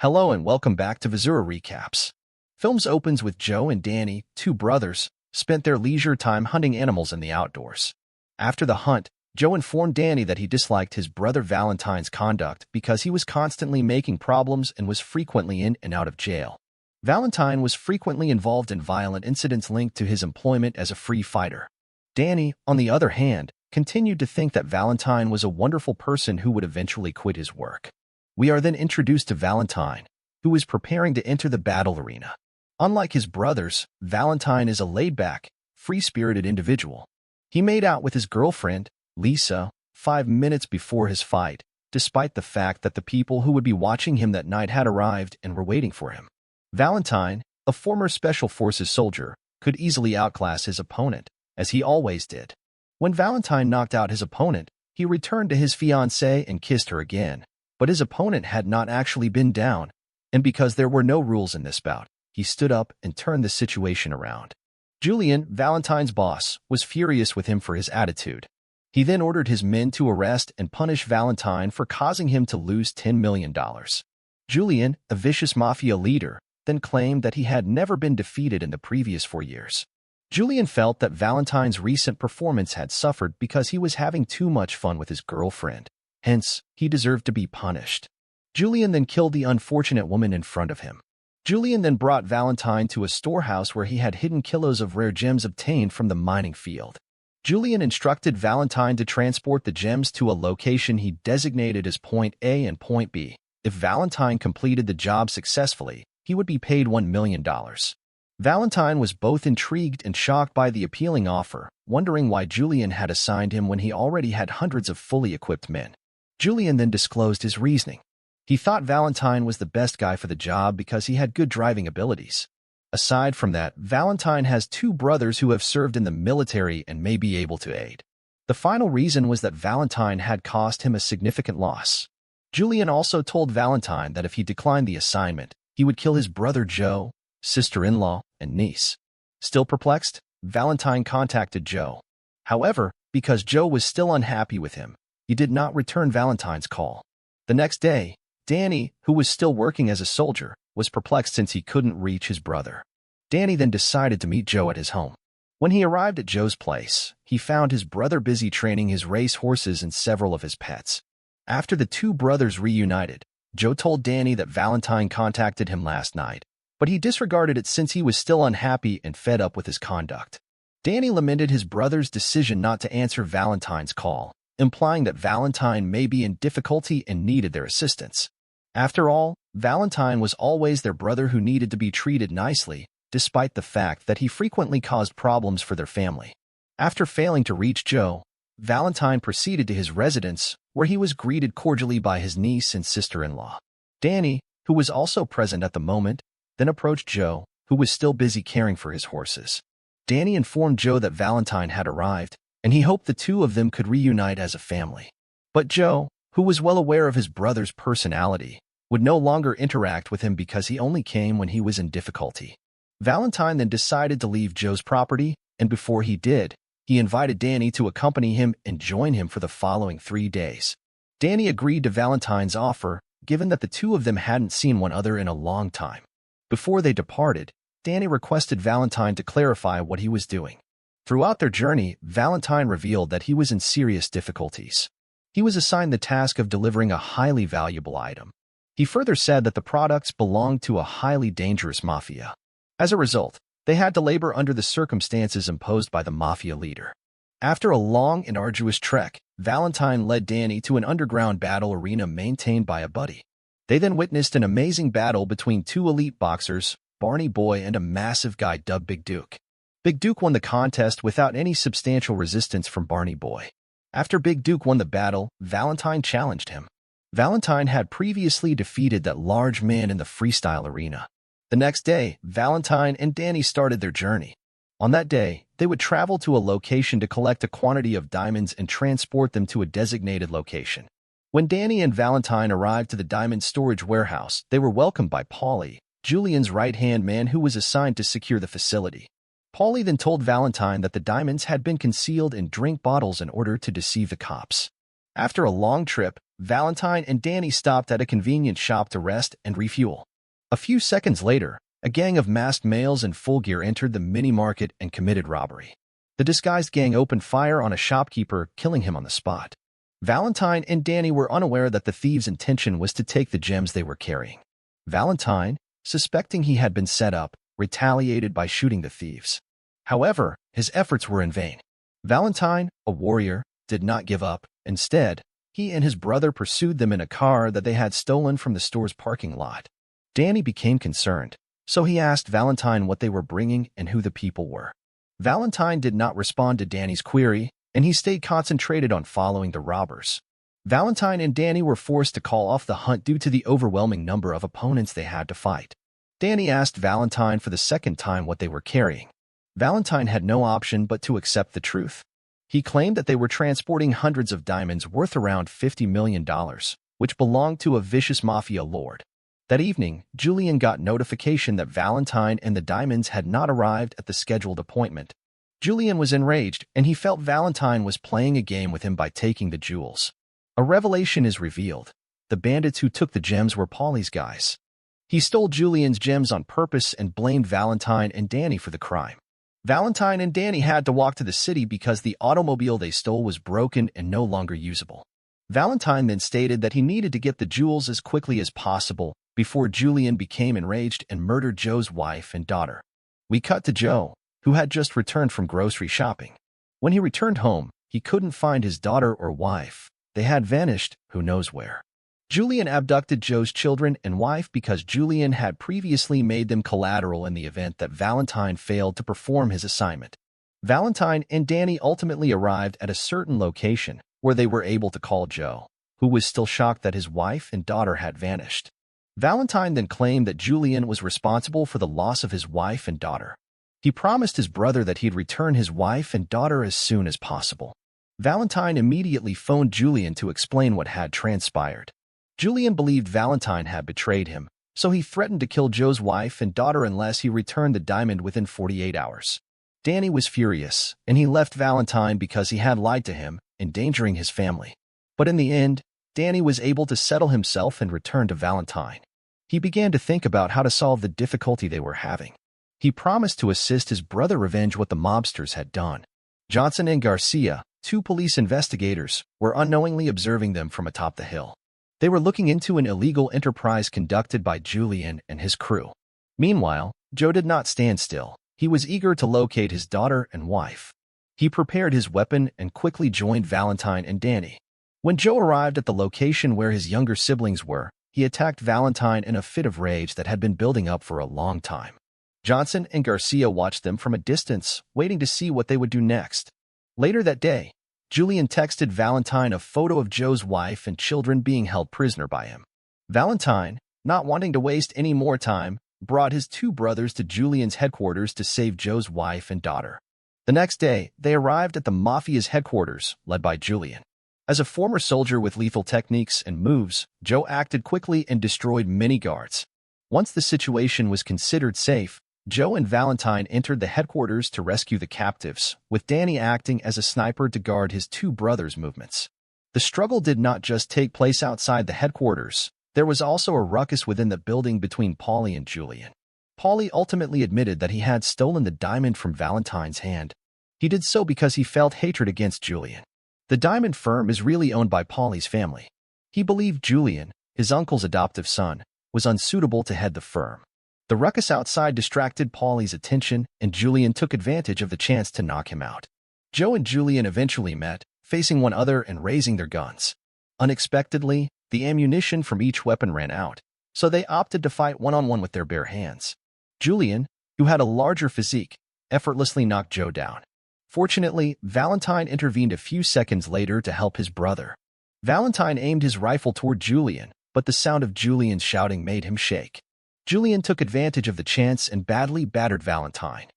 Hello and welcome back to Vizura Recaps. Films opens with Joe and Danny, two brothers, spent their leisure time hunting animals in the outdoors. After the hunt, Joe informed Danny that he disliked his brother Valentine's conduct because he was constantly making problems and was frequently in and out of jail. Valentine was frequently involved in violent incidents linked to his employment as a free fighter. Danny, on the other hand, continued to think that Valentine was a wonderful person who would eventually quit his work. We are then introduced to Valentine, who is preparing to enter the battle arena. Unlike his brothers, Valentine is a laid-back, free-spirited individual. He made out with his girlfriend, Lisa, 5 minutes before his fight, despite the fact that the people who would be watching him that night had arrived and were waiting for him. Valentine, a former Special Forces soldier, could easily outclass his opponent, as he always did. When Valentine knocked out his opponent, he returned to his fiancée and kissed her again. But his opponent had not actually been down, and because there were no rules in this bout, he stood up and turned the situation around. Julian, Valentine's boss, was furious with him for his attitude. He then ordered his men to arrest and punish Valentine for causing him to lose $10 million. Julian, a vicious mafia leader, then claimed that he had never been defeated in the previous 4 years. Julian felt that Valentine's recent performance had suffered because he was having too much fun with his girlfriend. Hence, he deserved to be punished. Julian then killed the unfortunate woman in front of him. Julian then brought Valentine to a storehouse where he had hidden kilos of rare gems obtained from the mining field. Julian instructed Valentine to transport the gems to a location he designated as Point A and Point B. If Valentine completed the job successfully, he would be paid $1 million. Valentine was both intrigued and shocked by the appealing offer, wondering why Julian had assigned him when he already had hundreds of fully equipped men. Julian then disclosed his reasoning. He thought Valentine was the best guy for the job because he had good driving abilities. Aside from that, Valentine has two brothers who have served in the military and may be able to aid. The final reason was that Valentine had cost him a significant loss. Julian also told Valentine that if he declined the assignment, he would kill his brother Joe, sister-in-law, and niece. Still perplexed, Valentine contacted Joe. However, because Joe was still unhappy with him, he did not return Valentine's call. The next day, Danny, who was still working as a soldier, was perplexed since he couldn't reach his brother. Danny then decided to meet Joe at his home. When he arrived at Joe's place, he found his brother busy training his race horses and several of his pets. After the two brothers reunited, Joe told Danny that Valentine contacted him last night, but he disregarded it since he was still unhappy and fed up with his conduct. Danny lamented his brother's decision not to answer Valentine's call, implying that Valentine may be in difficulty and needed their assistance. After all, Valentine was always their brother who needed to be treated nicely, despite the fact that he frequently caused problems for their family. After failing to reach Joe, Valentine proceeded to his residence, where he was greeted cordially by his niece and sister-in-law. Danny, who was also present at the moment, then approached Joe, who was still busy caring for his horses. Danny informed Joe that Valentine had arrived, and he hoped the two of them could reunite as a family. But Joe, who was well aware of his brother's personality, would no longer interact with him because he only came when he was in difficulty. Valentine then decided to leave Joe's property, and before he did, he invited Danny to accompany him and join him for the following 3 days. Danny agreed to Valentine's offer, given that the two of them hadn't seen one another in a long time. Before they departed, Danny requested Valentine to clarify what he was doing. Throughout their journey, Valentine revealed that he was in serious difficulties. He was assigned the task of delivering a highly valuable item. He further said that the products belonged to a highly dangerous mafia. As a result, they had to labor under the circumstances imposed by the Mafia Leader. After a long and arduous trek, Valentine led Danny to an underground battle arena maintained by a buddy. They then witnessed an amazing battle between two elite boxers, Barney Boy and a massive guy dubbed Big Duke. Big Duke won the contest without any substantial resistance from Barney Boy. After Big Duke won the battle, Valentine challenged him. Valentine had previously defeated that large man in the freestyle arena. The next day, Valentine and Danny started their journey. On that day, they would travel to a location to collect a quantity of diamonds and transport them to a designated location. When Danny and Valentine arrived to the diamond storage warehouse, they were welcomed by Paulie, Julian's right-hand man who was assigned to secure the facility. Paulie then told Valentine that the diamonds had been concealed in drink bottles in order to deceive the cops. After a long trip, Valentine and Danny stopped at a convenience shop to rest and refuel. A few seconds later, a gang of masked males in full gear entered the mini-market and committed robbery. The disguised gang opened fire on a shopkeeper, killing him on the spot. Valentine and Danny were unaware that the thieves' intention was to take the gems they were carrying. Valentine, suspecting he had been set up, retaliated by shooting the thieves. However, his efforts were in vain. Valentine, a warrior, did not give up. Instead, he and his brother pursued them in a car that they had stolen from the store's parking lot. Danny became concerned, so he asked Valentine what they were bringing and who the people were. Valentine did not respond to Danny's query, and he stayed concentrated on following the robbers. Valentine and Danny were forced to call off the hunt due to the overwhelming number of opponents they had to fight. Danny asked Valentine for the second time what they were carrying. Valentine had no option but to accept the truth. He claimed that they were transporting hundreds of diamonds worth around $50 million, which belonged to a vicious mafia lord. That evening, Julian got notification that Valentine and the diamonds had not arrived at the scheduled appointment. Julian was enraged, and he felt Valentine was playing a game with him by taking the jewels. A revelation is revealed. The bandits who took the gems were Paulie's guys. He stole Julian's gems on purpose and blamed Valentine and Danny for the crime. Valentine and Danny had to walk to the city because the automobile they stole was broken and no longer usable. Valentine then stated that he needed to get the jewels as quickly as possible before Julian became enraged and murdered Joe's wife and daughter. We cut to Joe, who had just returned from grocery shopping. When he returned home, he couldn't find his daughter or wife. They had vanished, who knows where. Julian abducted Joe's children and wife because Julian had previously made them collateral in the event that Valentine failed to perform his assignment. Valentine and Danny ultimately arrived at a certain location where they were able to call Joe, who was still shocked that his wife and daughter had vanished. Valentine then claimed that Julian was responsible for the loss of his wife and daughter. He promised his brother that he'd return his wife and daughter as soon as possible. Valentine immediately phoned Julian to explain what had transpired. Julian believed Valentine had betrayed him, so he threatened to kill Joe's wife and daughter unless he returned the diamond within 48 hours. Danny was furious, and he left Valentine because he had lied to him, endangering his family. But in the end, Danny was able to settle himself and return to Valentine. He began to think about how to solve the difficulty they were having. He promised to assist his brother revenge what the mobsters had done. Johnson and Garcia, two police investigators, were unknowingly observing them from atop the hill. They were looking into an illegal enterprise conducted by Julian and his crew. Meanwhile, Joe did not stand still. He was eager to locate his daughter and wife. He prepared his weapon and quickly joined Valentine and Danny. When Joe arrived at the location where his younger siblings were, he attacked Valentine in a fit of rage that had been building up for a long time. Johnson and Garcia watched them from a distance, waiting to see what they would do next. Later that day, Julian texted Valentine a photo of Joe's wife and children being held prisoner by him. Valentine, not wanting to waste any more time, brought his two brothers to Julian's headquarters to save Joe's wife and daughter. The next day, they arrived at the Mafia's headquarters, led by Julian. As a former soldier with lethal techniques and moves, Joe acted quickly and destroyed many guards. Once the situation was considered safe, Joe and Valentine entered the headquarters to rescue the captives, with Danny acting as a sniper to guard his two brothers' movements. The struggle did not just take place outside the headquarters. There was also a ruckus within the building between Paulie and Julian. Paulie ultimately admitted that he had stolen the diamond from Valentine's hand. He did so because he felt hatred against Julian. The diamond firm is really owned by Paulie's family. He believed Julian, his uncle's adoptive son, was unsuitable to head the firm. The ruckus outside distracted Paulie's attention, and Julian took advantage of the chance to knock him out. Joe and Julian eventually met, facing one another and raising their guns. Unexpectedly, the ammunition from each weapon ran out, so they opted to fight one-on-one with their bare hands. Julian, who had a larger physique, effortlessly knocked Joe down. Fortunately, Valentine intervened a few seconds later to help his brother. Valentine aimed his rifle toward Julian, but the sound of Julian's shouting made him shake. Julian took advantage of the chance and badly battered Valentine.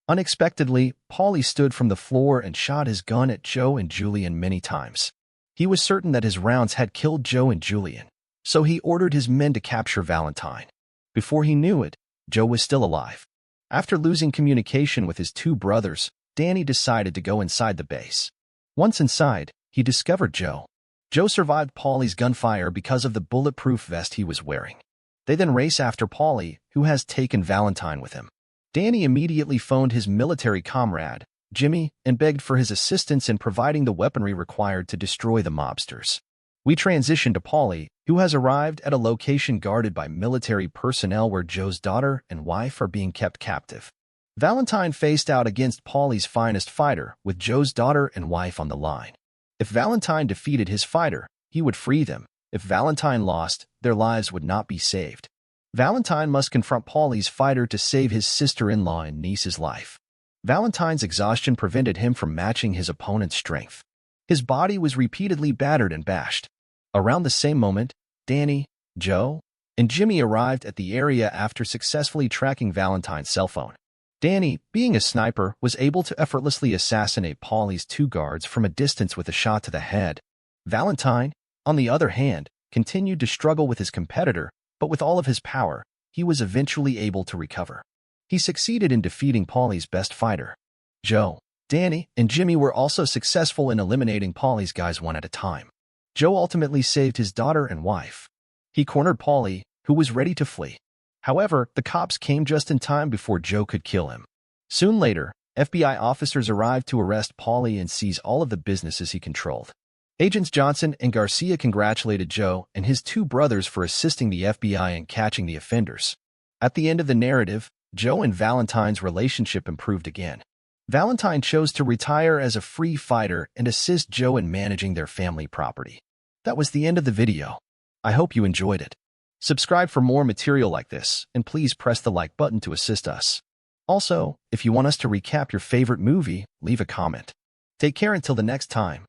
Unexpectedly, Paulie stood from the floor and shot his gun at Joe and Julian many times. He was certain that his rounds had killed Joe and Julian, so he ordered his men to capture Valentine. Before he knew it, Joe was still alive. After losing communication with his two brothers, Danny decided to go inside the base. Once inside, he discovered Joe. Joe survived Paulie's gunfire because of the bulletproof vest he was wearing. They then race after Paulie, who has taken Valentine with him. Danny immediately phoned his military comrade, Jimmy, and begged for his assistance in providing the weaponry required to destroy the mobsters. We transition to Paulie, who has arrived at a location guarded by military personnel where Joe's daughter and wife are being kept captive. Valentine faced out against Paulie's finest fighter, with Joe's daughter and wife on the line. If Valentine defeated his fighter, he would free them. If Valentine lost, their lives would not be saved. Valentine must confront Paulie's fighter to save his sister-in-law and niece's life. Valentine's exhaustion prevented him from matching his opponent's strength. His body was repeatedly battered and bashed. Around the same moment, Danny, Joe, and Jimmy arrived at the area after successfully tracking Valentine's cell phone. Danny, being a sniper, was able to effortlessly assassinate Paulie's two guards from a distance with a shot to the head. Valentine, on the other hand, continued to struggle with his competitor, but with all of his power, he was eventually able to recover. He succeeded in defeating Paulie's best fighter. Joe, Danny, and Jimmy were also successful in eliminating Paulie's guys one at a time. Joe ultimately saved his daughter and wife. He cornered Paulie, who was ready to flee. However, the cops came just in time before Joe could kill him. Soon later, FBI officers arrived to arrest Paulie and seize all of the businesses he controlled. Agents Johnson and Garcia congratulated Joe and his two brothers for assisting the FBI in catching the offenders. At the end of the narrative, Joe and Valentine's relationship improved again. Valentine chose to retire as a free fighter and assist Joe in managing their family property. That was the end of the video. I hope you enjoyed it. Subscribe for more material like this, and please press the like button to assist us. Also, if you want us to recap your favorite movie, leave a comment. Take care until the next time.